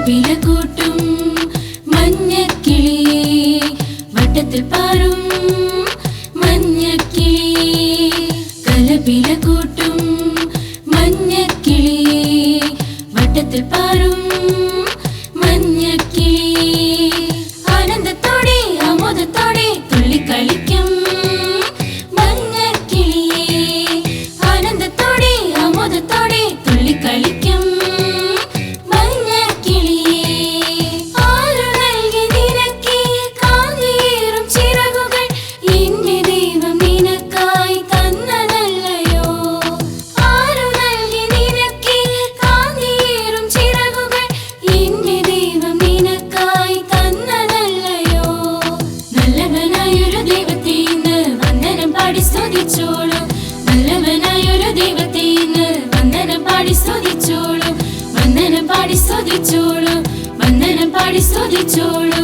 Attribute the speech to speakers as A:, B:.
A: കലപില കൂട്ടും മഞ്ഞക്കിളിയേ വട്ടത്തിൽ പാറും മഞ്ഞക്കിളിയേ കലപില കൂട്ടും മഞ്ഞക്കിളിയേ വട്ടത്തിൽ പാറും മഞ്ഞക്കിളിയേ ആനന്ദത്തോടെ ആമോദത്തോടെ തുള്ളിക്കളിക്കും മഞ്ഞക്കിളിയേ ആനന്ദത്തോടെ ആമോദത്തോടെ തുള്ളിക്കളിക്കും നല്ലവനായൊരു ദൈവത്തെ ഇന്ന് വന്ദനം പാടി സ്തുതിച്ചോളൂ വന്ദനം പാടി സ്തുതിച്ചോളൂ വന്ദനം പാടി സ്തുതിച്ചോളൂ